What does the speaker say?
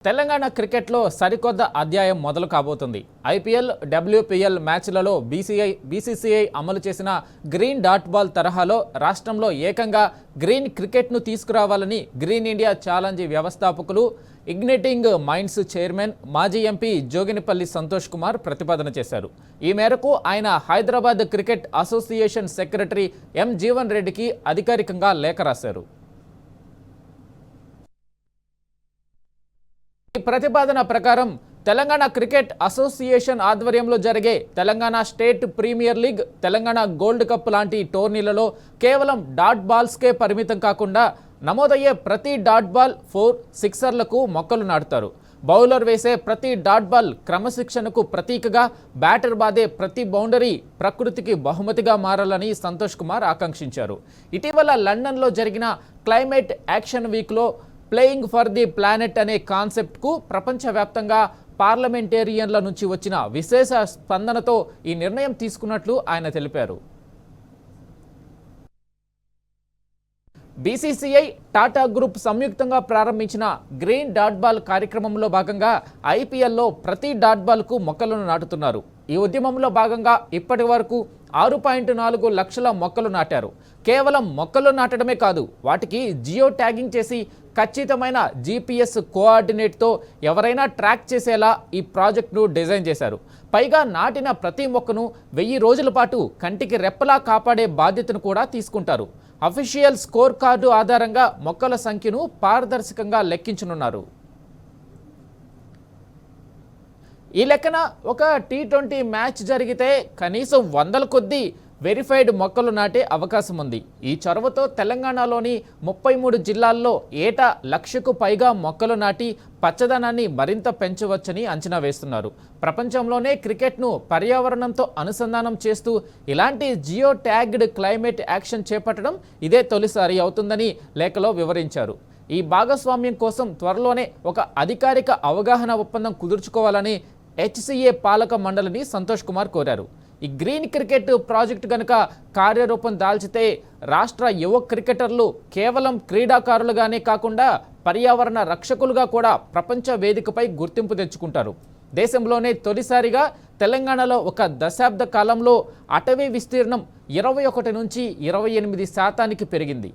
తెలంగాణ క్రికెట్లో సరికొత్త అధ్యాయం మొదలు కాబోతుంది. ఐపీఎల్, డబ్ల్యూపీఎల్ మ్యాచ్లలో బీసీసీఐ అమలు చేసిన గ్రీన్ డాట్ బాల్ తరహాలో రాష్ట్రంలో ఏకంగా గ్రీన్ క్రికెట్ను తీసుకురావాలని గ్రీన్ ఇండియా ఛాలెంజ్ వ్యవస్థాపకులు, ఇగ్నిటింగ్ మైండ్స్ చైర్మన్, మాజీ ఎంపీ జోగినిపల్లి సంతోష్ కుమార్ ప్రతిపాదన చేశారు. ఈ మేరకు ఆయన Hyderabad cricket association secretary M Jeevan రెడ్డికి అధికారికంగా లేఖ రాశారు. ఈ ప్రతిపాదన ప్రకారం తెలంగాణ క్రికెట్ అసోసియేషన్ ఆధ్వర్యంలో జరిగే Telangana state premier league, Telangana gold cup లాంటి టోర్నీలలో కేవలం డాట్ బాల్స్కే పరిమితం కాకుండా నమోదయ్యే ప్రతి డాట్ బాల్ 4 సిక్సర్లకు మొక్కలు నాటుతారు. బౌలర్ వేసే ప్రతి డాట్ బాల్ క్రమశిక్షణకు ప్రతీకగా, బ్యాటర్ బాదే ప్రతి బౌండరీ ప్రకృతికి బహుమతిగా మారాలని సంతోష్ కుమార్ ఆకాంక్షించారు. ఇటీవల లండన్లో జరిగిన క్లైమేట్ యాక్షన్ వీక్లో ప్లేయింగ్ ఫర్ ది ప్లానెట్ అనే కాన్సెప్ట్కు ప్రపంచవ్యాప్తంగా పార్లమెంటేరియన్ల నుంచి వచ్చిన విశేష స్పందనతో ఈ నిర్ణయం తీసుకున్నట్లు ఆయన తెలిపారు. బీసీసీఐ, టాటా గ్రూప్ సంయుక్తంగా ప్రారంభించిన గ్రీన్ డాట్ బాల్ కార్యక్రమంలో భాగంగా ఐపీఎల్లో ప్రతి డాట్ బాల్కు మొక్కలను నాటుతున్నారు. ఈ ఉద్యమంలో భాగంగా ఇప్పటి వరకు 6.4 లక్షల మొక్కలు నాటారు. కేవలం మొక్కలు నాటడమే కాదు, వాటికి జియో ట్యాగింగ్ చేసి ఖచ్చితమైన జీపీఎస్ కోఆర్డినేట్తో ఎవరైనా ట్రాక్ చేసేలా ఈ ప్రాజెక్టును డిజైన్ చేశారు. పైగా నాటిన ప్రతి మొక్కను 1000 రోజుల పాటు కంటికి రెప్పలా కాపాడే బాధ్యతను కూడా తీసుకుంటారు. అఫీషియల్ స్కోర్ కార్డు ఆధారంగా మొక్కల సంఖ్యను పారదర్శకంగా లెక్కించనున్నారు. ఈ లెక్కన ఒక T20 మ్యాచ్ జరిగితే కనీసం 100ల కొద్దీ వెరిఫైడ్ మొక్కలు నాటే అవకాశం ఉంది. ఈ చొరవతో తెలంగాణలోని 33 జిల్లాల్లో ఏటా 1,00,000కు పైగా మొక్కలు నాటి పచ్చదనాన్ని మరింత పెంచవచ్చని అంచనా వేస్తున్నారు. ప్రపంచంలోనే క్రికెట్ను పర్యావరణంతో అనుసంధానం చేస్తూ ఇలాంటి జియో ట్యాగ్డ్ క్లైమేట్ యాక్షన్ చేపట్టడం ఇదే తొలిసారి అవుతుందని లేఖలో వివరించారు. ఈ భాగస్వామ్యం కోసం త్వరలోనే ఒక అధికారిక అవగాహన ఒప్పందం కుదుర్చుకోవాలని హెచ్సిఏ పాలక మండలిని సంతోష్ కుమార్ కోరారు. ఈ గ్రీన్ క్రికెట్ ప్రాజెక్టు కనుక కార్యరూపం దాల్చితే రాష్ట్ర యువ క్రికెటర్లు కేవలం క్రీడాకారులుగానే కాకుండా పర్యావరణ రక్షకులుగా కూడా ప్రపంచ వేదికపై గుర్తింపు తెచ్చుకుంటారు. దేశంలోనే తొలిసారిగా తెలంగాణలో ఒక దశాబ్ద కాలంలో అటవీ విస్తీర్ణం 21 నుంచి 28% పెరిగింది.